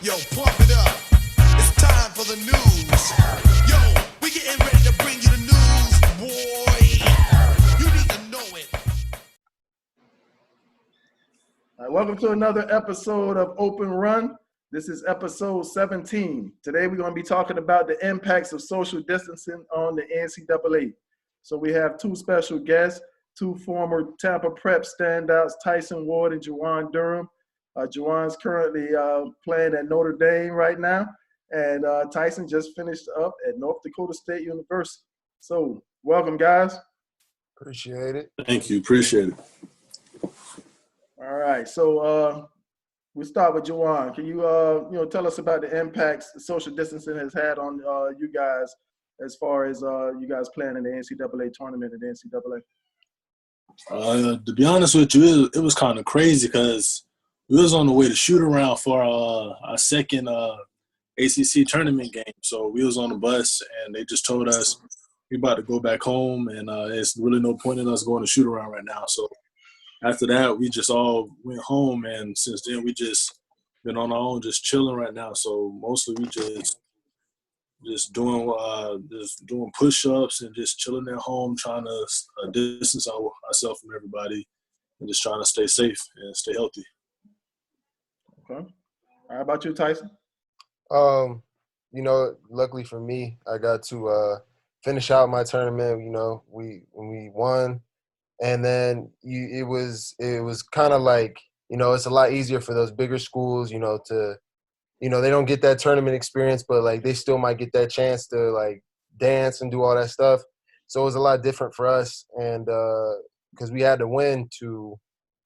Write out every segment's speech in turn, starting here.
Yo, pump it up. It's time for the news. Yo, we getting ready to bring you the news, boy. You need to know it. All right, welcome to another episode of Open Run. This is episode 17. Today we're going to be talking about the impacts of social distancing on the NCAA. So we have two special guests, two former Tampa Prep standouts, Tyson Ward and Juwan Durham. Juwan's currently playing at Notre Dame right now, and Tyson just finished up at North Dakota State University. So welcome, guys. Appreciate it. Thank you. Appreciate it. All right. So we'll start with Juwan. Can you tell us about the impacts social distancing has had on you guys as far as you guys playing in the NCAA tournament at the NCAA? To be honest with you, it was kind of crazy because we was on the way to shoot around for our second ACC tournament game. So we was on the bus, and they just told us we about to go back home, and it's really no point in us going to shoot around right now. So after that, we just all went home, and since then we just been on our own, just chilling right now. So mostly we just doing push-ups and just chilling at home, trying to distance ourselves from everybody, and just trying to stay safe and stay healthy. Okay. How about you, Tyson? Luckily for me, I got to finish out my tournament. When we won, and then it was kind of like, it's a lot easier for those bigger schools, to they don't get that tournament experience, but like they still might get that chance to like dance and do all that stuff. So it was a lot different for us, and because we had to win to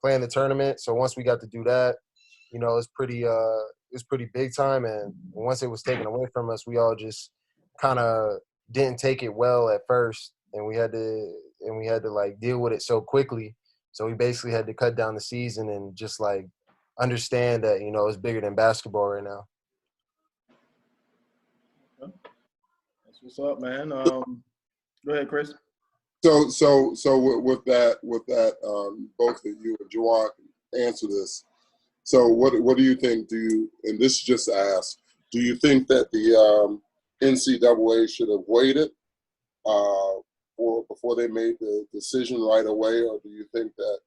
play in the tournament. So once we got to do that, it was pretty big time. And once it was taken away from us, we all just kind of didn't take it well at first, and we had to like deal with it so quickly. So we basically had to cut down the season and just like understand that it's bigger than basketball right now. That's what's up, man. Go ahead, Chris. So with that, both of you and Juwan can answer this. So what do you think? And this is just to ask, do you think that the NCAA should have waited before they made the decision right away, or do you think that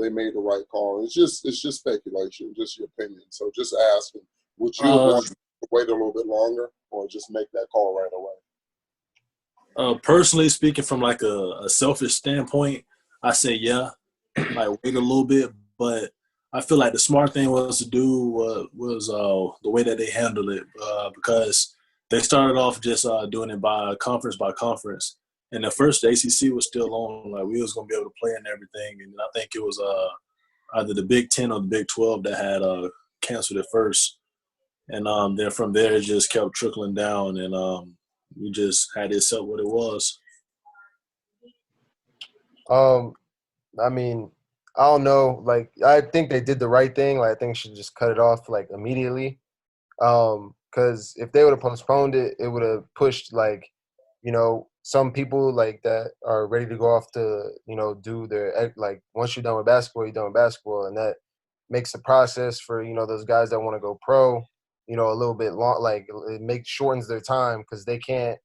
they made the right call? It's just speculation, just your opinion. So just asking, would you want to wait a little bit longer, or just make that call right away? Personally speaking, from like a selfish standpoint, I say yeah, like wait a little bit. But I feel like the smart thing was to do was the way that they handled it, because they started off just doing it by conference. And at first, the ACC was still on, like we was gonna be able to play and everything. And I think it was either the Big 10 or the Big 12 that had canceled it first. And then from there, it just kept trickling down, and we just had it set what it was. I mean, I don't know. Like, I think they did the right thing. Like, I think should just cut it off like immediately. Because if they would have postponed it, it would have pushed like, some people like that are ready to go off to, do their, like, once you're done with basketball, you're done with basketball. And that makes the process for, those guys that want to go pro, a little bit long, like it shortens their time because they can't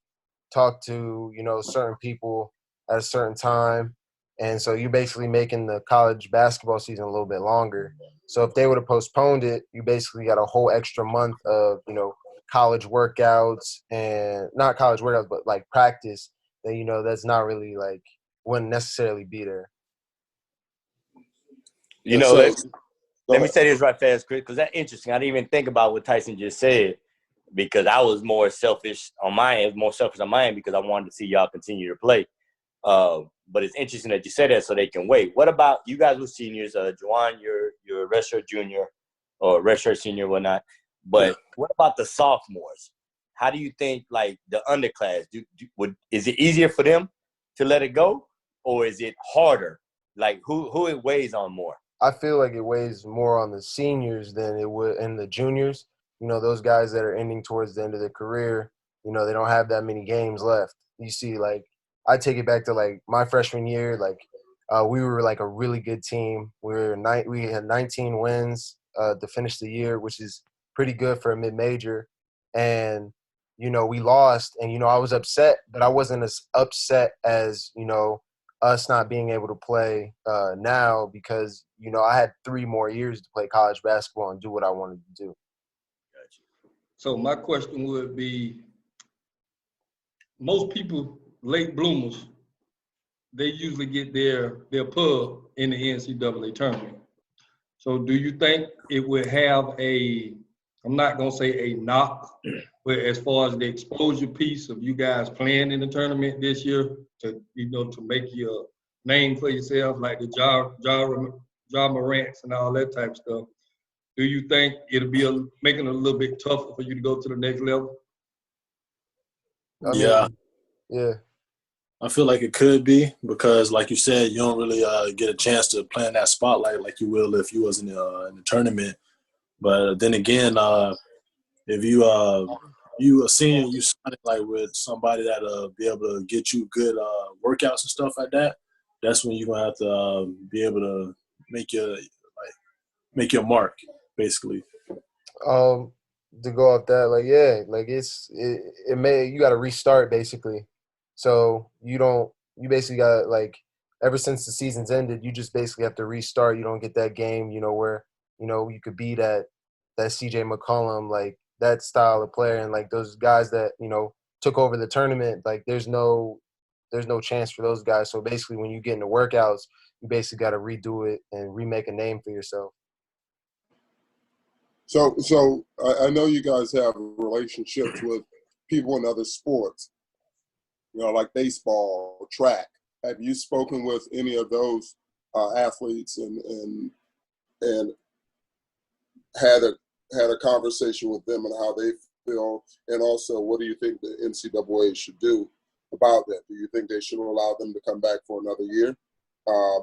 talk to, certain people at a certain time. And so you're basically making the college basketball season a little bit longer. So if they would have postponed it, you basically got a whole extra month of, college workouts, and not college workouts, but like practice that, that's not really like wouldn't necessarily be there. Let me say this right fast, Chris, because that's interesting. I didn't even think about what Tyson just said, because I was more selfish on my end, because I wanted to see y'all continue to play. But it's interesting that you said that so they can wait. What about you guys were seniors? Juwan, you're a redshirt junior or redshirt senior, whatnot. But what about the sophomores? How do you think, like, the underclass, is it easier for them to let it go, or is it harder? Like, who it weighs on more? I feel like it weighs more on the seniors than it would in the juniors. Those guys that are ending towards the end of their career, they don't have that many games left. You see, like, I take it back to, like, my freshman year. Like, we were, like, a really good team. We had 19 wins to finish the year, which is pretty good for a mid-major. And, you know, we lost. And, you know, I was upset, but I wasn't as upset as, you know, us not being able to play now because, you know, I had 3 more years to play college basketball and do what I wanted to do. So my question would be, most people, late bloomers, they usually get their pub in the NCAA tournament. So do you think it would have I'm not going to say a knock, but as far as the exposure piece of you guys playing in the tournament this year to, you know, to make your name for yourself, like the Ja Morants and all that type of stuff, do you think it'll be making it a little bit tougher for you to go to the next level? I Yeah. mean, yeah. I feel like it could be because, like you said, you don't really get a chance to play in that spotlight like you will if you was in the tournament. But then again, if you a senior, you signing like with somebody that'll be able to get you good workouts and stuff like that. That's when you're gonna have to be able to make your mark, basically. To go off that, like, yeah, like you got to restart basically. So you basically got, like, ever since the season's ended, you just basically have to restart. You don't get that game, you know, where, you know, you could be that CJ McCollum, like that style of player, and like those guys that, you know, took over the tournament. Like there's no chance for those guys. So basically, when you get into workouts, you basically got to redo it and remake a name for yourself. So I know you guys have relationships with people in other sports, you know, like baseball, or track. Have you spoken with any of those athletes and had a conversation with them and how they feel? And also, what do you think the NCAA should do about that? Do you think they should allow them to come back for another year?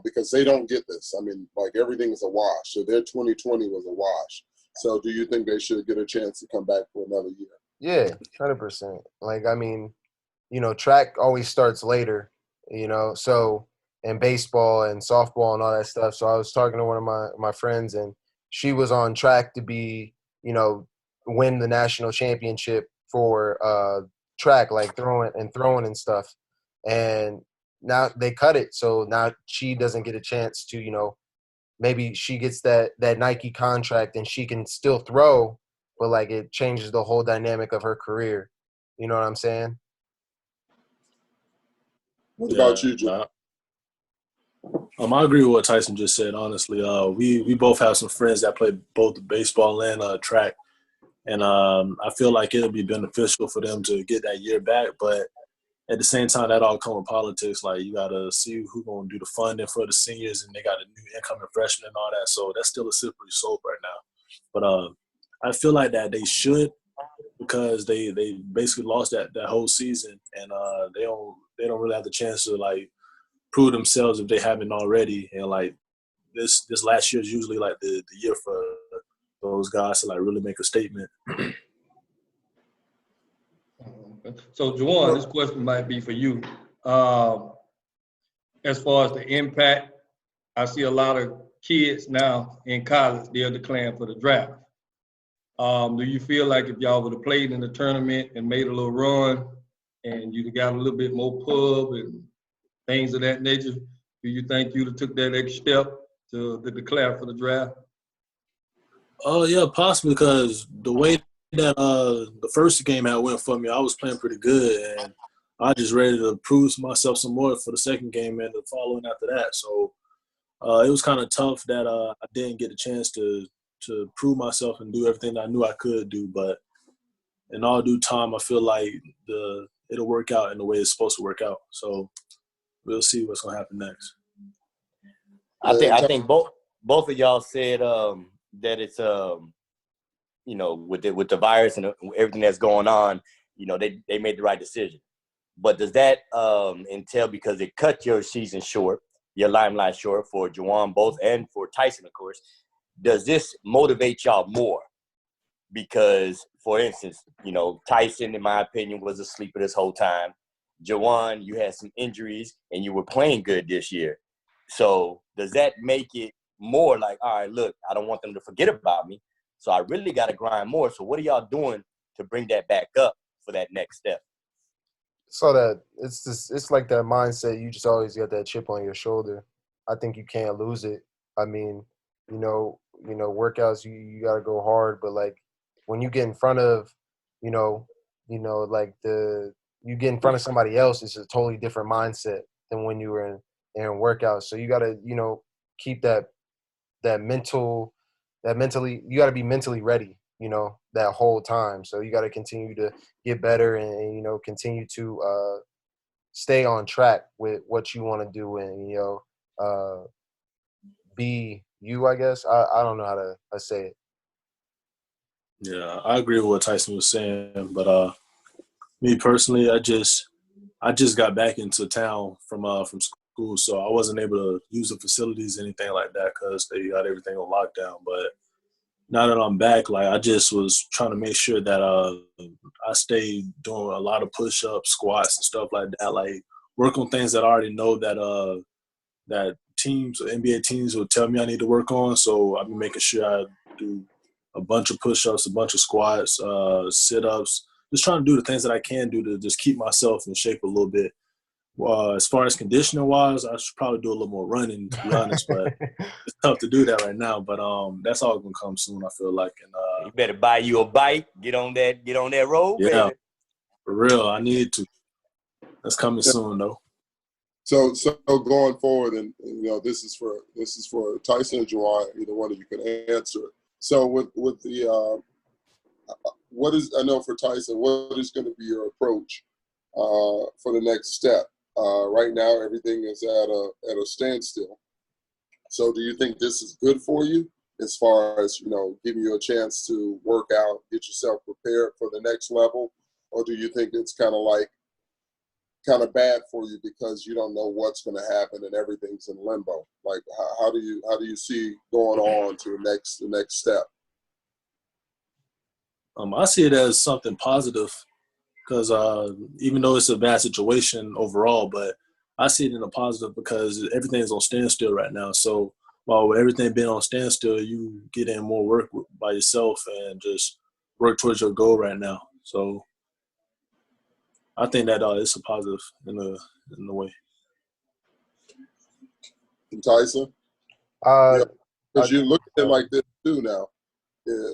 Because they don't get this. I mean, like, everything is a wash. So their 2020 was a wash. So do you think they should get a chance to come back for another year? Yeah, 100%. Like, I mean, you know, track always starts later, you know, so, and baseball and softball and all that stuff. So I was talking to one of my friends, and she was on track to be, you know, win the national championship for track, like throwing and stuff. And now they cut it. So now she doesn't get a chance to, you know, maybe she gets that Nike contract and she can still throw, but like it changes the whole dynamic of her career. You know what I'm saying? What about you, Juwan? I agree with what Tyson just said. Honestly, we both have some friends that play both baseball and track, and I feel like it'll be beneficial for them to get that year back. But at the same time, that all comes with politics. Like, you gotta see who's gonna do the funding for the seniors, and they got a new incoming freshman and all that. So that's still a slippery slope right now. But I feel like that they should, because they basically lost that whole season, and they don't really have the chance to, like, prove themselves if they haven't already. And like this last year is usually like the year for those guys to, like, really make a statement. So, Juwan, this question might be for you. As far as the impact, I see a lot of kids now in college, they're declaring for the draft. Do you feel like if y'all would have played in the tournament and made a little run and you'd have got a little bit more pub and things of that nature, do you think you'd have took that extra step to declare for the draft? Oh yeah, possibly, because the way that the first game had went for me, I was playing pretty good, and I just ready to prove myself some more for the second game and the following after that. So it was kind of tough that I didn't get a chance to prove myself and do everything I knew I could do. But in all due time, I feel like it'll work out in the way it's supposed to work out. So we'll see what's gonna happen next. I think both of y'all said that it's you know, with the virus and everything that's going on, you know, they made the right decision. But does that entail, because it cut your season short, your limelight short for Juwan both and for Tyson, of course, does this motivate y'all more? Because, for instance, you know, Tyson, in my opinion, was a sleeper this whole time. Juwan, you had some injuries and you were playing good this year. So does that make it more like, all right, look, I don't want them to forget about me. So I really got to grind more. So what are y'all doing to bring that back up for that next step? So that it's like that mindset. You just always got that chip on your shoulder. I think you can't lose it. I mean, workouts you got to go hard, but like when you get in front of, like you get in front of somebody else, it's a totally different mindset than when you were in workouts. So you got to keep that mentally you got to be mentally ready. That whole time. So you got to continue to get better and continue to stay on track with what you want to do and be you, I guess. I don't know how to say it. Yeah, I agree with what Tyson was saying, but me personally, I just got back into town from school, so I wasn't able to use the facilities, anything like that, because they got everything on lockdown. But now that I'm back, like I just was trying to make sure that I stay doing a lot of push-ups, squats, and stuff like that. Like work on things that I already know that teams, NBA teams, will tell me I need to work on. So I've been making sure I do a bunch of push-ups, a bunch of squats, sit-ups, just trying to do the things that I can do to just keep myself in shape a little bit. As far as conditioning-wise, I should probably do a little more running, to be honest, but it's tough to do that right now. But that's all gonna come soon, I feel like. And You better buy you a bike, get on that road, yeah, baby. for real, I need to. That's coming soon, though. So going forward, and this is for Tyson and Juwan, either one of you can answer. So with the I know for Tyson, what is going to be your approach for the next step? Right now, everything is at a standstill. So do you think this is good for you as far as, giving you a chance to work out, get yourself prepared for the next level? Or do you think it's kind of bad for you because you don't know what's going to happen and everything's in limbo? Like, how do you see going on to the next step? I see it as something positive because even though it's a bad situation overall, but I see it in a positive because everything's on standstill right now. So while everything being on standstill, you get in more work by yourself and just work towards your goal right now. So I think that it's a positive in a way. And Tyson? Uh, Because you look at it like this too now.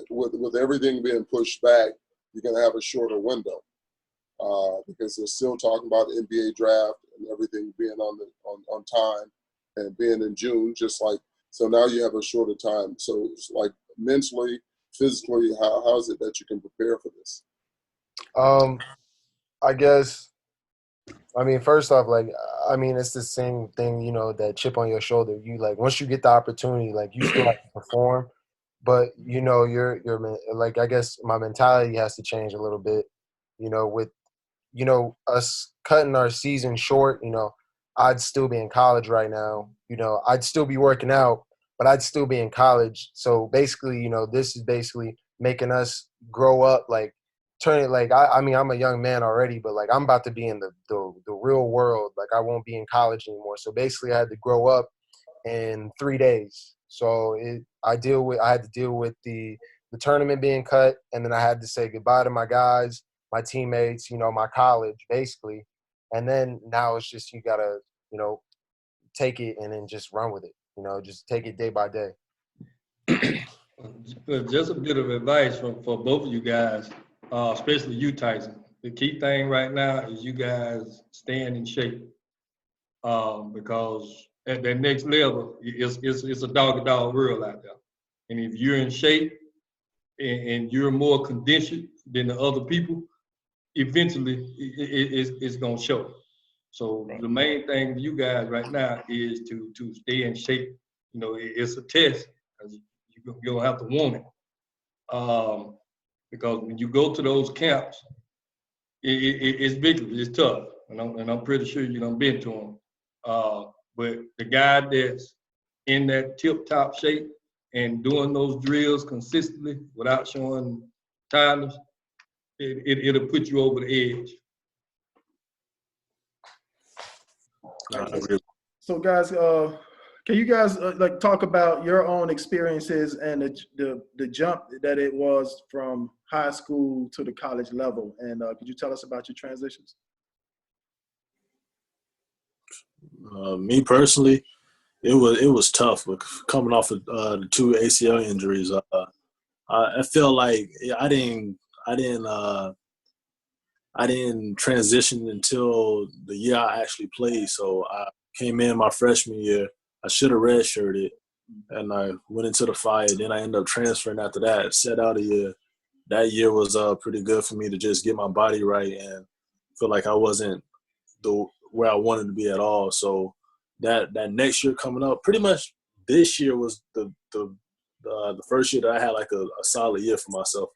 With everything being pushed back, you're going to have a shorter window because they're still talking about the NBA draft and everything being on time and being in June, just like, so now you have a shorter time. So it's like mentally, physically, how is it that you can prepare for this? I guess. I mean, first off, it's the same thing, that chip on your shoulder. You once you get the opportunity, you still have to perform, but you're like, I guess my mentality has to change a little bit, with us cutting our season short. I'd still be in college right now. I'd still be working out, but I'd still be in college. So basically, this is basically making us grow up, turn it I'm a young man already, but I'm about to be in the real world. I won't be in college anymore. So basically I had to grow up in 3 days. So I had to deal with the tournament being cut, and then I had to say goodbye to my guys, my teammates, my college basically. And then now it's just, you gotta, take it and then just run with it, just take it day by day. Just a bit of advice for both of you guys, especially you, Tyson. The key thing right now is you guys staying in shape, because at that next level, it's a dog-to-dog world out there. And if you're in shape and you're more conditioned than the other people, eventually it's going to show. So the main thing for you guys right now is to stay in shape. It's a test because you're going to have to want it. Because when you go to those camps, it's big, it's tough, and I'm pretty sure you done been to them. But the guy that's in that tip-top shape and doing those drills consistently without showing tiredness, it'll put you over the edge. So guys, Can you guys like talk about your own experiences and the jump that it was from high school to the college level? And could you tell us about your transitions? Me personally, it was tough. But coming off of the 2 ACL injuries, I felt like I didn't transition until the year I actually played. So I came in my freshman year. I should have redshirted, and I went into the fire. Then I ended up transferring after that. Set out a year. That year was pretty good for me to just get my body right and feel like I wasn't where I wanted to be at all. So that next year coming up, pretty much this year was the first year that I had like a solid year for myself,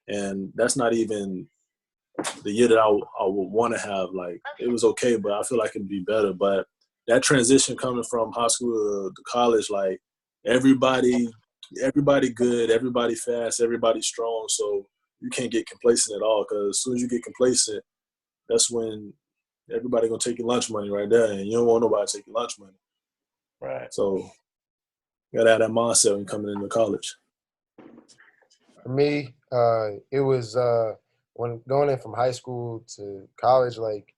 and that's not even the year that I would want to have. Like, it was okay, but I feel like it'd be better. But that transition coming from high school to college, like everybody good, everybody fast, everybody strong. So you can't get complacent at all, because as soon as you get complacent, that's when everybody gonna take your lunch money right there, and you don't want nobody to take your lunch money. Right. So you gotta have that mindset when coming into college. For me, it was when going in from high school to college, like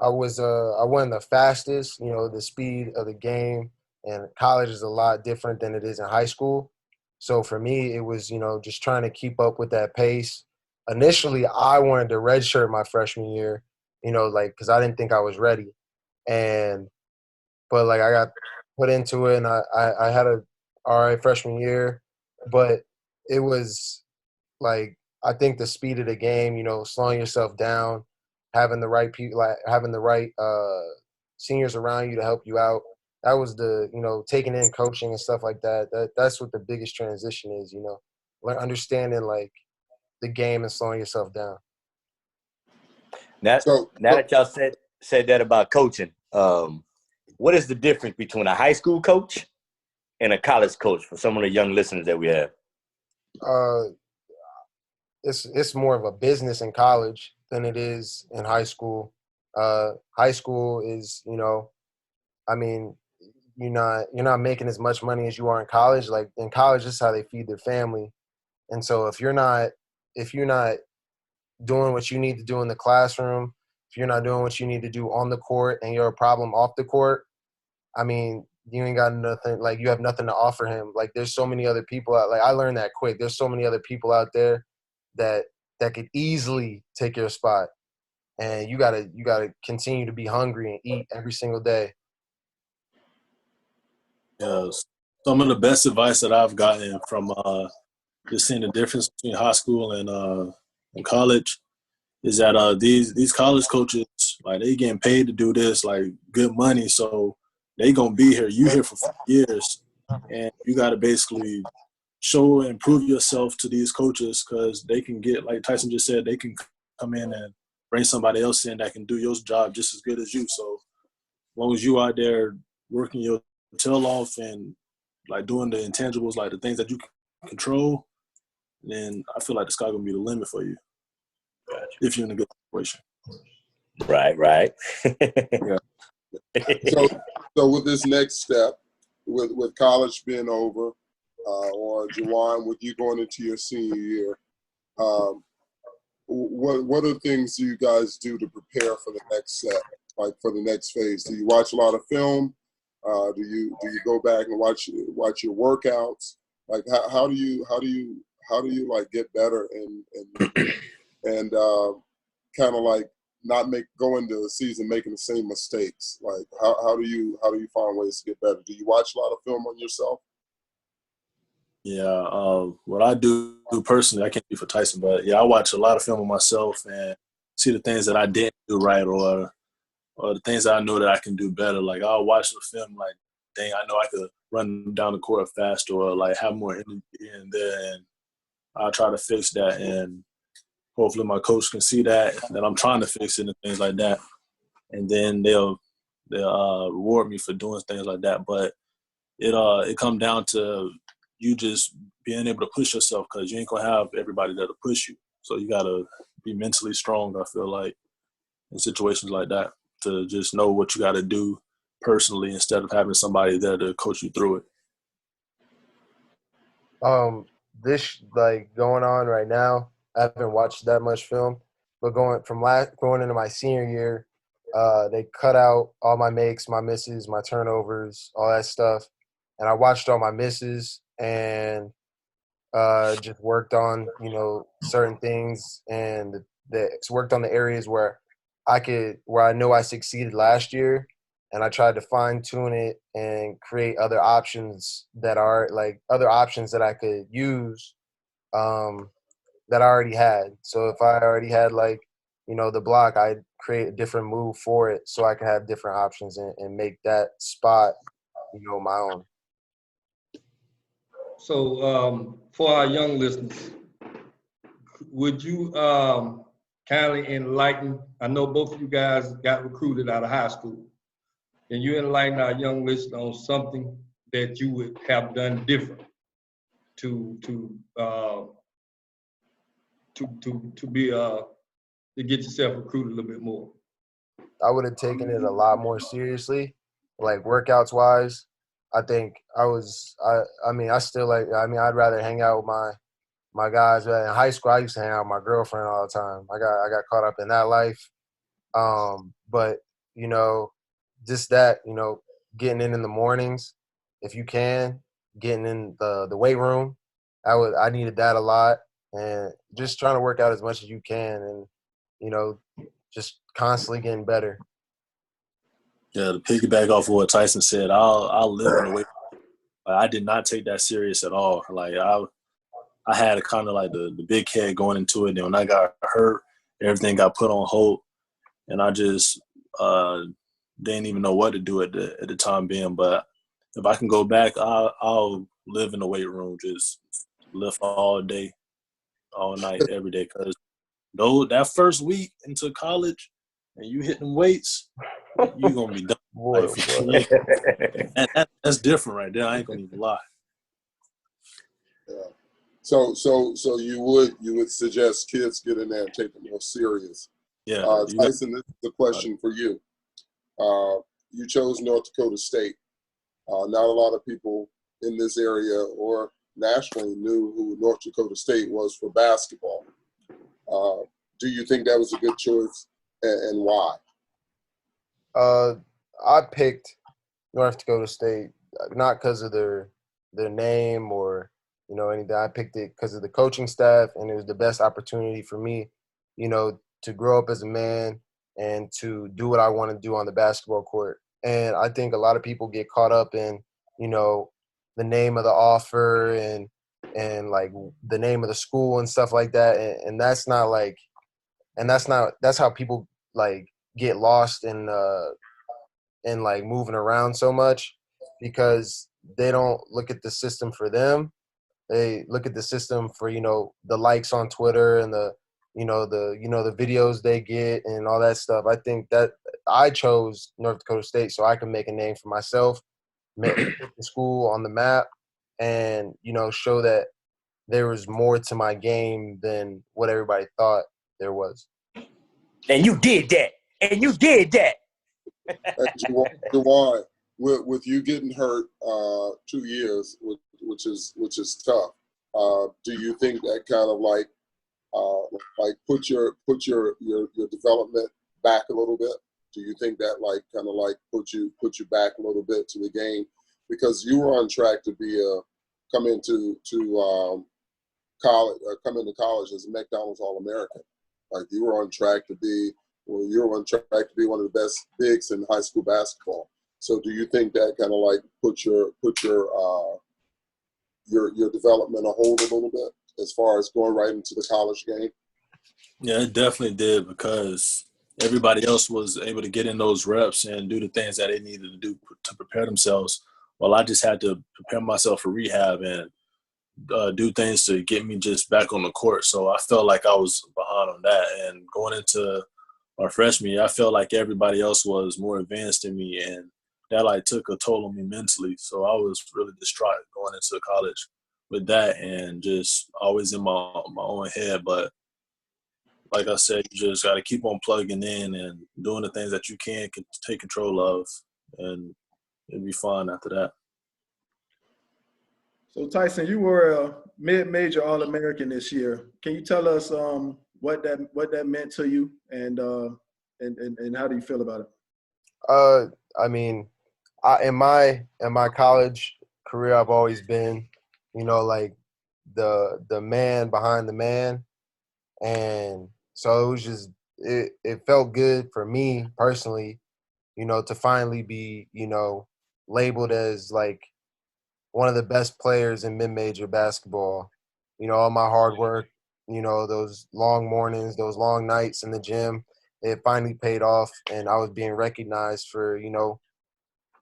I wasn't the fastest, the speed of the game, and college is a lot different than it is in high school. So for me, it was, just trying to keep up with that pace. Initially, I wanted to redshirt my freshman year, because I didn't think I was ready. But like I got put into it, and I had a all right freshman year, but it was like, I think the speed of the game, slowing yourself down, having the right people, like having the right seniors around you to help you out. That was taking in coaching and stuff like that. That's what the biggest transition is, like understanding like the game and slowing yourself down. Now that y'all said that about coaching, what is the difference between a high school coach and a college coach for some of the young listeners that we have? It's more of a business in college than it is in high school. High school is, I mean, you're not making as much money as you are in college. Like in college, this is how they feed their family. And so if you're not doing what you need to do in the classroom, if you're not doing what you need to do on the court, and you're a problem off the court, I mean, you ain't got nothing, like you have nothing to offer him. Like there's so many other people out, like I learned that quick. There's so many other people out there that could easily take your spot. And you gotta continue to be hungry and eat every single day. Yes. Some of the best advice that I've gotten from just seeing the difference between high school and college is that these college coaches, like, they getting paid to do this, like, good money, so they gonna be here. You here for 4 years, and you gotta basically show and prove yourself to these coaches, because they can get, like Tyson just said, they can come in and bring somebody else in that can do your job just as good as you. So as long as you out there working your tail off and like doing the intangibles, like the things that you can control, then I feel like the sky gonna be the limit for you. Gotcha. If you're in a good situation. Right. Yeah. So with this next step, with college being over, or Juwan, with you going into your senior year, what are things you guys do to prepare for the next step, like for the next phase? Do you watch a lot of film? Do you go back and watch your workouts? Like how do you like get better and kind of like not go into the season making the same mistakes? Like how do you find ways to get better? Do you watch a lot of film on yourself? Yeah, what I do personally, I can't do for Tyson, but yeah, I watch a lot of film of myself and see the things that I didn't do right, or the things that I know that I can do better. Like, I'll watch the film, like, dang, I know I could run down the court faster, or like have more energy in there, and I'll try to fix that. And hopefully my coach can see that I'm trying to fix it and things like that. And then they'll reward me for doing things like that. But it comes down to you just being able to push yourself, because you ain't gonna have everybody that'll push you. So you gotta be mentally strong, I feel like, in situations like that, to just know what you gotta do personally instead of having somebody there to coach you through it? This like going on right now. I haven't watched that much film, but going into my senior year, they cut out all my makes, my misses, my turnovers, all that stuff, and I watched all my misses and just worked on certain things and worked on the areas where I know I succeeded last year, and I tried to fine tune it and create other options that I could use that I already had. So if I already had the block, I'd create a different move for it so I could have different options and make that spot my own. So for our young listeners, would you kindly enlighten, I know both of you guys got recruited out of high school. Can you enlighten our young listeners on something that you would have done different to get yourself recruited a little bit more? I would have taken it a lot more seriously, like workouts wise. I think I'd rather hang out with my guys. In high school, I used to hang out with my girlfriend all the time. I got caught up in that life. But just that, getting in the mornings, if you can, getting in the weight room. I needed that a lot, and just trying to work out as much as you can, and just constantly getting better. Yeah, to piggyback off of what Tyson said, I'll live in the weight room. I did not take that serious at all. Like I had a kind of like the big head going into it. And when I got hurt, everything got put on hold, and I just didn't even know what to do at the time being. But if I can go back, I'll live in the weight room, just lift all day, all night, every day. Because that first week into college, and you hit them weights, you're gonna be done. Boy, Like, that's different right there. I ain't gonna even lie. Yeah. So you would suggest kids get in there and take it more serious. Yeah. Tyson, this is a question for you. You chose North Dakota State. Not a lot of people in this area or nationally knew who North Dakota State was for basketball. Do you think that was a good choice, and why? I picked North Dakota State not because of their name or anything. I picked it because of the coaching staff, and it was the best opportunity for me, to grow up as a man and to do what I want to do on the basketball court. And I think a lot of people get caught up in, the name of the offer and like the name of the school and stuff like that. And that's how people like get lost in like moving around so much, because they don't look at the system for them. They look at the system for, the likes on Twitter and the videos they get and all that stuff. I think that I chose North Dakota State so I can make a name for myself, put the school on the map, and, show that there was more to my game than what everybody thought there was. And you did that. Juwan, with you getting hurt 2 years, which is tough. Do you think that kind of like put your development back a little bit? Do you think that like kind of like put you back a little bit to the game, because you were on track to be come into college as a McDonald's All-American? Like you were on track to be one of the best bigs in high school basketball. So do you think that kind of like put your development on hold a little bit as far as going right into the college game? Yeah, it definitely did, because everybody else was able to get in those reps and do the things that they needed to do to prepare themselves. Well, I just had to prepare myself for rehab and do things to get me just back on the court. So I felt like I was behind on that. And going into my freshman year, I felt like everybody else was more advanced than me, and that like took a toll on me mentally. So I was really distraught going into college with that, and just always in my own head. But like I said, you just got to keep on plugging in and doing the things that you can take control of, and it'd be fun after that. So Tyson, you were a mid-major All-American this year. Can you tell us what that meant to you, and how do you feel about it? I mean, in my college career, I've always been, like the man behind the man, and so it was just it felt good for me personally, to finally be, labeled as like one of the best players in mid-major basketball. All my hard work, those long mornings, those long nights in the gym, it finally paid off, and I was being recognized for,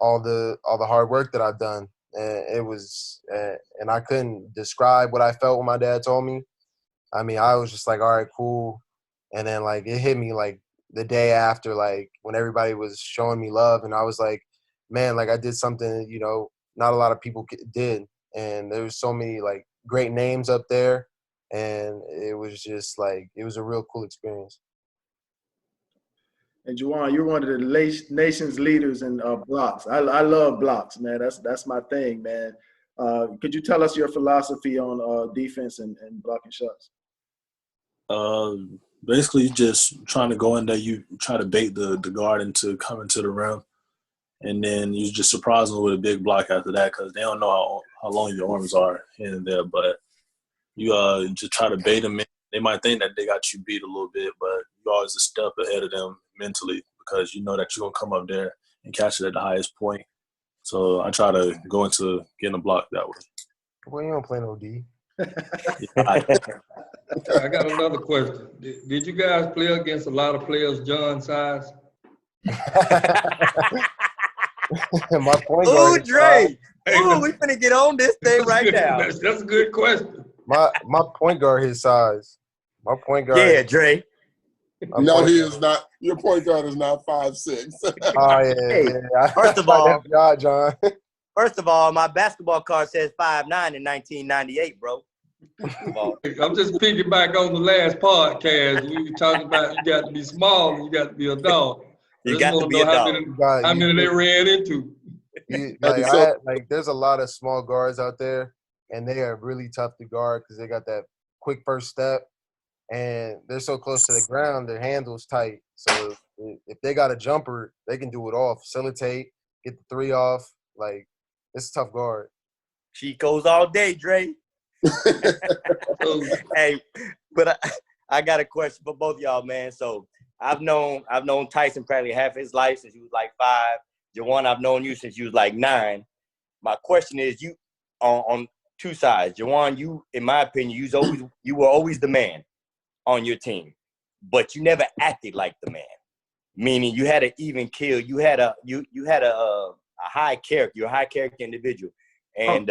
all the hard work that I've done. And it was, and I couldn't describe what I felt when my dad told me. I mean, I was just like, all right, cool. And then like it hit me like the day after, like when everybody was showing me love, and I was like, man, like I did something, not a lot of people did. And there was so many like great names up there, and it was just like it was a real cool experience. And Juwan, you're one of the nation's leaders in blocks. I love blocks, man. That's my thing, man. Could you tell us your philosophy on defense and blocking shots? Basically, you just trying to go in there. You try to bait the guard into coming to the rim, and then you just surprise them with a big block after that because they don't know how long your arms are here and there. But you just try to bait them in. They might think that they got you beat a little bit, but you're always a step ahead of them mentally because you know that you're going to come up there and catch it at the highest point. So I try to go into getting a block that way. Well, you don't play no D. I got another question. Did you guys play against a lot of players John's size? My point Ooh, guard. Dre. Ooh, we finna get on this thing right now. That's a good question. My point guard his size. My point guard. Yeah, Dre. No, he is not. Your point guard is not 5'6". Oh yeah. Hey, Yeah. first of all, John. First of all, my basketball card says 5'9" in 1998, bro. I'm just piggyback on the last podcast. We were talking about you got to be small and you got to be a dog. You got to be a how dog. many they ran into. There's a lot of small guards out there, and they are really tough to guard because they got that quick first step, and they're so close to the ground, their handle's tight. So if they got a jumper, they can do it all, facilitate, get the three off. Like, it's a tough guard. She goes all day, Dre. Hey, but I got a question for both y'all, man. So I've known Tyson practically half his life since he was like 5. Juwan, I've known you since you was like 9. My question is, you on two sides. Juwan, you, in my opinion, you were always the man on your team, but you never acted like the man. Meaning you had an even kill. You had a high character. You're a high character individual. And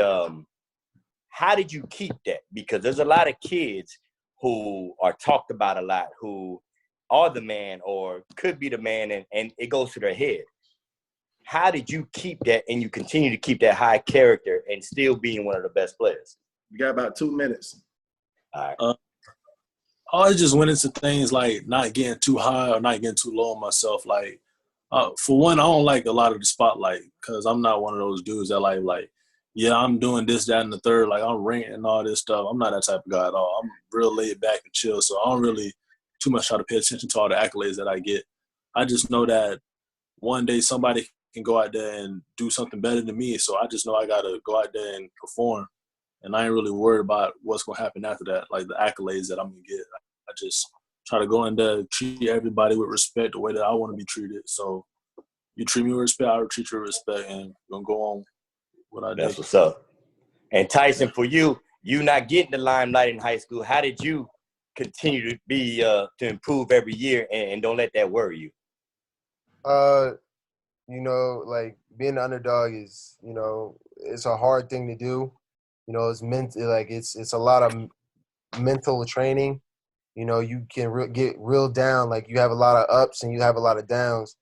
how did you keep that? Because there's a lot of kids who are talked about a lot, who are the man or could be the man, and it goes to their head. How did you keep that and you continue to keep that high character and still being one of the best players? You got about 2 minutes. All right. I always just went into things like not getting too high or not getting too low on myself. Like, for one, I don't like a lot of the spotlight because I'm not one of those dudes that like, yeah, I'm doing this, that, and the third. Like, I'm ranting and all this stuff. I'm not that type of guy at all. I'm real laid back and chill, so I don't really too much try to pay attention to all the accolades that I get. I just know that one day somebody can go out there and do something better than me, so I just know I got to go out there and perform. And I ain't really worried about what's going to happen after that, like the accolades that I'm going to get. I just try to go in there, treat everybody with respect the way that I want to be treated. So you treat me with respect, I will treat you with respect, and we're going to go on what I do. That's what's up. And Tyson, for you not getting the limelight in high school, how did you continue to be to improve every year and don't let that worry you? Like being an underdog is, it's a hard thing to do. It's it's a lot of mental training. You can get real down. Like, you have a lot of ups and you have a lot of downs.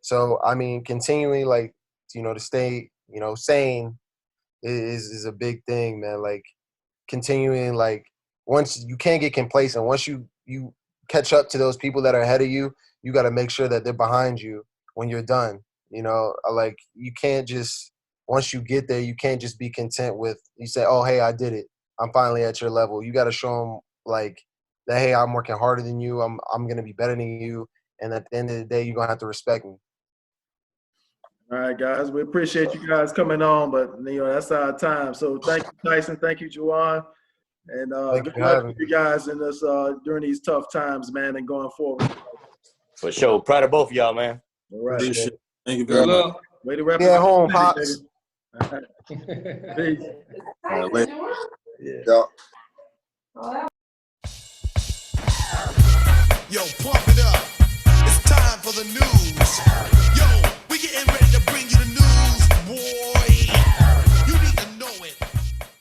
So, I mean, continuing to stay, sane is a big thing, man. Like, continuing, like, once you can't get complacent. Once you catch up to those people that are ahead of you, you got to make sure that they're behind you when you're done. You know, like you can't just once you get there, you can't just be content with you say, "Oh, hey, I did it. I'm finally at your level." You got to show them like that. Hey, I'm working harder than you. I'm gonna be better than you. And at the end of the day, you're gonna have to respect me. All right, guys. We appreciate you guys coming on, but that's our time. So thank you, Tyson. Thank you, Juwan. And Thank you good for luck having to me. you guys in this during these tough times, man, and going forward. For sure. Proud of both of y'all, man. All right. Appreciate it. Thank you Good very much. luck. Way to Be represent at home, the city, Pops. baby. All right. Peace. All right, later. Yeah. Yo, pump it up. It's time for the news.